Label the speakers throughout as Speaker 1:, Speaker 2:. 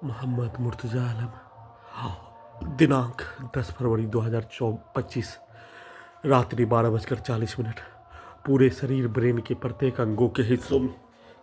Speaker 1: मोहम्मद मुर्तजा आलम। दिनांक 10 फरवरी 2025, रात्रि 12:40। पूरे शरीर, ब्रेन के प्रत्येक अंगों के हिस्सों में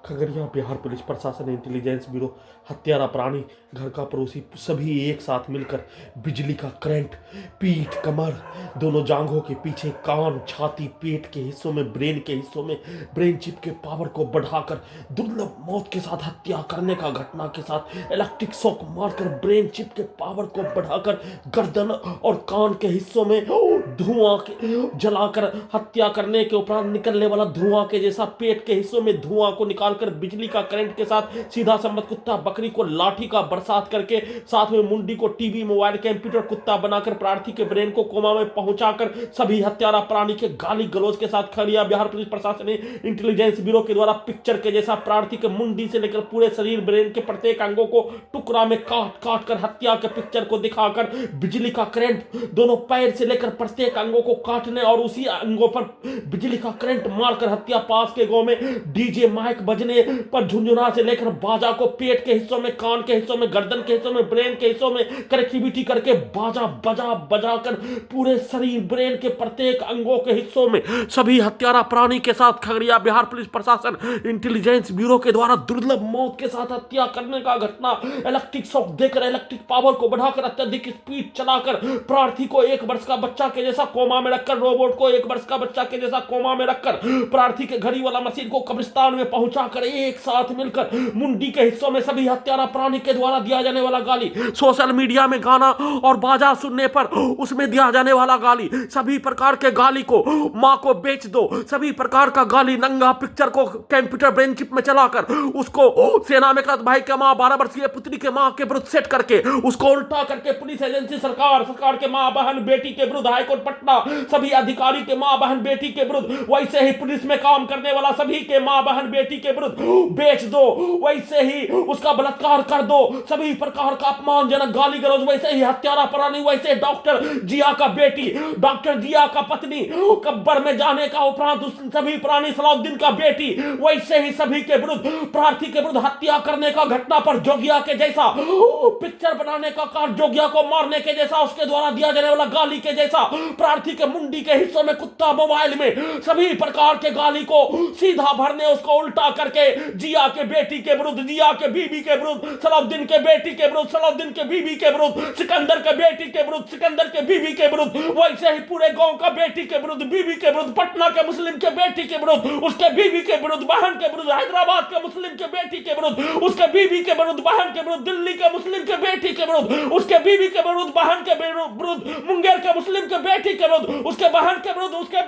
Speaker 1: खगड़िया बिहार पुलिस प्रशासन, इंटेलिजेंस ब्यूरो, हत्यारा प्राणी, घर का पड़ोसी सभी एक साथ मिलकर बिजली का करंट पीठ, कमर, दोनों जांघों के पीछे, कान, छाती, पेट के हिस्सों में, ब्रेन के हिस्सों में ब्रेन चिप के पावर को बढ़ाकर दुर्लभ मौत के साथ हत्या करने का घटना के साथ इलेक्ट्रिक शॉक मारकर ब्रेन चिप के पावर को बढ़ाकर गर्दन और कान के हिस्सों में धुआं के जलाकर हत्या करने के उपरांत निकलने वाला धुआं के जैसा पेट के हिस्सों में धुआं को निकालकर बिजली का करंट के साथ सीधा संबंध कुत्ता बकरी को लाठी का बरसात करके साथ में मुंडी को टीवी, मोबाइल, कंप्यूटर कुत्ता बनाकर प्रार्थी के ब्रेन को कोमा में पहुंचाकर सभी हत्यारा प्राणी के गाली गलौज के साथ खगड़िया बिहार पुलिस प्रशासन ने इंटेलिजेंस ब्यूरो के द्वारा पिक्चर के जैसा प्रार्थी के मुंडी से लेकर पूरे शरीर, ब्रेन के प्रत्येक अंगों को टुकड़ा में काट काट कर हत्या के पिक्चर को दिखाकर बिजली का करंट दोनों पैर से लेकर प्रत्येक अंगों को काटने और उसी अंगों पर बिजली का करंट मारकर हत्या। पास के गांव में डीजे माइक बजने पर झुंझुना से लेकर बाजा को पेट के हिस्सों में, कान के हिस्सों में, गर्दन के हिस्सों में, ब्रेन के हिस्सों में कनेक्टिविटी करके बाजा बजा बजा कर पूरे शरीर, ब्रेन के प्रत्येक अंगों के हिस्सों में सभी हत्यारा प्राणी के साथ खगड़िया बिहार पुलिस प्रशासन इंटेलिजेंस ब्यूरो के द्वारा दुर्लभ मौत के साथ हत्या करने का घटना। इलेक्ट्रिक शॉक देकर इलेक्ट्रिक पावर को बढ़ाकर अत्यधिक स्पीड चलाकर प्रार्थी को 1 वर्ष का बच्चा के जैसा कोमा में रखकर, रोबोट को 1 वर्ष का बच्चा के जैसा कोमा में रखकर प्रार्थी के घड़ी वाला मशीन को कब्रिस्तान में पहुंचाकर एक साथ मिलकर मुंडी के हिस्सों में सभी हत्यारा प्राणी के द्वारा दिया जाने वाला गाली, सोशल मीडिया में गाना और बाजा सुनने पर उसमें दिया जाने वाला गाली, सभी प्रकार के गाली को मां को बेच दो, सभी प्रकार का गाली नंगा पिक्चर को कंप्यूटर ब्रेन चिप में चलाकर उसको सेना में भाई के मां 12 वर्षीय पुत्री के मां के विरुद्ध सेट करके उसको उल्टा करके पुलिस एजेंसी सरकार के मां बहन बेटी के विरुद्ध हाईकोर्ट पटना सभी अधिकारी के मां बहन बेटी के विरुद्ध, वैसे ही पुलिस में काम करने वाला सभी के मां बहन बेटी के विरुद्ध बेच दो, वैसे ही उसका बलात्कार कर दो, सभी प्रकार का अपमानजनक गाली गलौज, वैसे ही हत्यारा प्राणी, वैसे डॉक्टर जिया का बेटी, डॉक्टर जिया का पत्नी कब्र में जाने का उपरांत सभी प्राणी सलाउद्दीन का बेटी, वैसे ही सभी के विरुद्ध प्रार्थी के विरुद्ध हत्या करने का घटना पर जोगिया के जैसा पिक्चर बनाने का कार्य, जोगिया को मारने के जैसा उसके द्वारा दिया जाने वाला गाली के जैसा प्रार्थी के मुंडी के हिस्सों में कुत्ता, मोबाइल में सभी प्रकार के गाली को सीधा भरने उसको उल्टा करके जिया के बेटी के विरुद्ध, जिया के बीबी के विरुद्ध, सलाउद्दीन के बेटी के विरुद्ध, सलाउद्दीन के बीबी के विरुद्ध, सिकंदर के बेटी के विरुद्ध, सिकंदर के बीबी के विरुद्ध, वैसे ही पूरे गांव का बेटी के विरुद्ध, बीबी के विरुद्ध, पटना के मुस्लिम के बेटी के विरुद्ध, उसके बीबी के विरुद्ध, बहन के विरुद्ध, हैदराबाद के मुस्लिम के बेटी के विरुद्ध, उसके बीबी के विरुद्ध, बहन के विरुद्ध, दिल्ली के मुस्लिम के बेटी के विरुद्ध, उसके बीबी के विरुद्ध, बहन के विरुद्ध, मुंगेर के मुस्लिम के बेटी के विरुद्ध, उसके बहन के विरुद्ध, उसके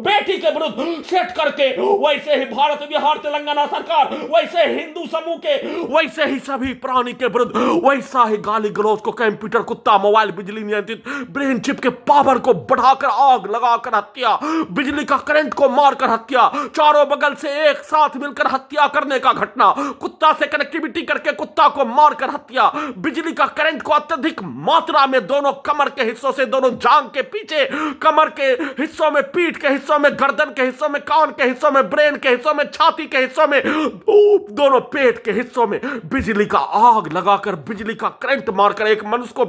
Speaker 1: बेटी के विरुद्ध सेट करके, वैसे ही भारत, बिहार, तेलंगाना सरकार, वैसे हिंदू समूह के, वैसे ही सभी प्राणी के विरुद्ध वैसा ही गाली गलौज को कंप्यूटर, कुत्ता, मोबाइल, बिजली नियंत्रित ब्रेन चिप के पावर को बढ़ाकर आग लगाकर हत्या, बिजली का करंट को मारकर हत्या, चारों बगल से एक साथ मिलकर हत्या करने का घटना, कुत्ता से कनेक्टिविटी करके कुत्ता को मारकर हत्या, बिजली का करंट को अत्यधिक मात्रा में दोनों कमर के हिस्सों से, दोनों जांग के पीछे, कमर के हिस्सों में, पीठ के हिस्सों में, गर्दन के हिस्सों में, कान के हिस्सों में, ब्रेन के हिस्सों में, छाती के हिस्सों में, दोनों पेट के हिस्सों में बिजली का आग लगाकर, बिजली का करंट मारकर एक मनुष्य को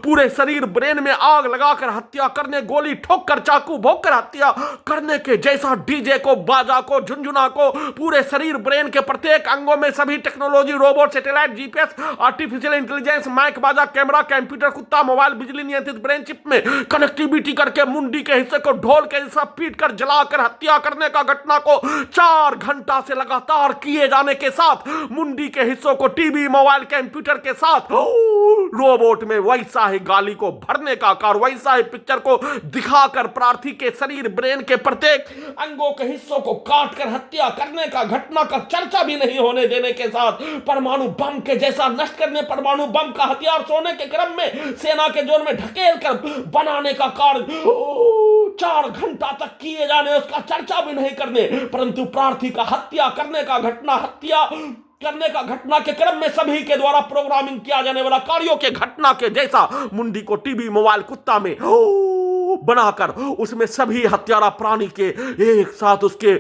Speaker 1: पूरे शरीर, ब्रेन में आग लगाकर हत्या करने, गोली ठोककर, चाकू भोंककर हत्या करने के जैसा डीजे को, बाजा को, झुंझुना को पूरे शरीर, ब्रेन के प्रत्येक अंगों में सभी technology, robot, satellite, GPS, artificial intelligence, mic, बाजा, कैमरा, कंप्यूटर, कुत्ता, मोबाइल, बिजली नियंत्रित ब्रेन चिप में कनेक्टिविटी करके मुंडी के हिस्से को ढोल के जैसा पीट कर जलाकर हत्या करने का घटना को 4 घंटा से लगातार किए जाने के साथ मुंडी के हिस्सों को टीवी, मोबाइल, कंप्यूटर के साथ रोबोट में वैसा ही गाली को भरने का कार, वैसा ही पिक्चर को दिखाकर प्रार्थी के शरीर, ब्रेन के प्रत्येक अंगों के हिस्सों को काटकर हत्या करने का घटना का चर्चा भी नहीं होने देने के साथ परमाणु बम के जैसा नष्ट करने, परमाणु बम का हथियार सोने के क्रम में सेना के जोन में ढकेल कर बनाने का कार्य 4 घंटा तक किए जाने, उसका चर्चा भी नहीं करने, परंतु प्रार्थी का हत्या करने का घटना, हत्या करने का घटना के क्रम में सभी के द्वारा प्रोग्रामिंग किया जाने वाला कार्यों के घटना के जैसा मुंडी को टीवी, मोबाइल, कुत्ता में बनाकर उसमें सभी हत्यारा प्राणी के एक साथ उसके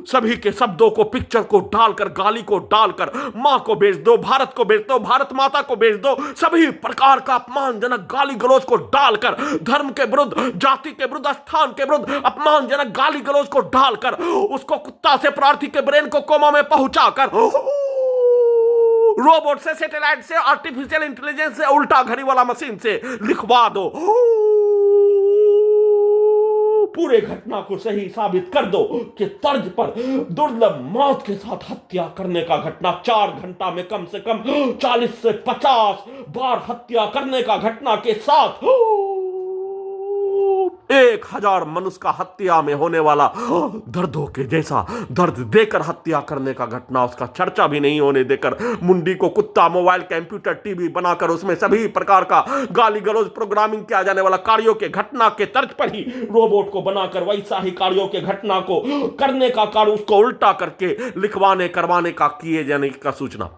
Speaker 1: सभी के शब्दों को, पिक्चर को डालकर, गाली को डालकर, मां को बेच दो, भारत को बेच दो, भारत माता को बेच दो, सभी प्रकार का अपमानजनक गाली गलौज को डालकर, धर्म के विरुद्ध, जाति के विरुद्ध, स्थान के विरुद्ध अपमानजनक गाली गलौज को डालकर, उसको कुत्ता से प्रार्थी के ब्रेन को कोमा में पहुंचाकर, रोबोट से, सैटेलाइट से, आर्टिफिशियल इंटेलिजेंस से, उल्टा घड़ी वाला मशीन से लिखवा दो, पूरे घटना को सही साबित कर दो कि तर्ज पर दुर्लभ मौत के साथ हत्या करने का घटना, 4 घंटा में कम से कम 40 से 50 बार हत्या करने का घटना के साथ 1000 मनुष्य का हत्या में होने वाला दर्दों के जैसा दर्द देकर हत्या करने का घटना, उसका चर्चा भी नहीं होने देकर मुंडी को कुत्ता, मोबाइल, कंप्यूटर, टीवी बनाकर उसमें सभी प्रकार का गाली गलौज, प्रोग्रामिंग किया जाने वाला कार्यों के घटना के तर्ज पर ही रोबोट को बनाकर वैसा ही कार्यों के घटना को करने का कार्य उसको उल्टा करके लिखवाने करवाने का, किए जाने का सूचना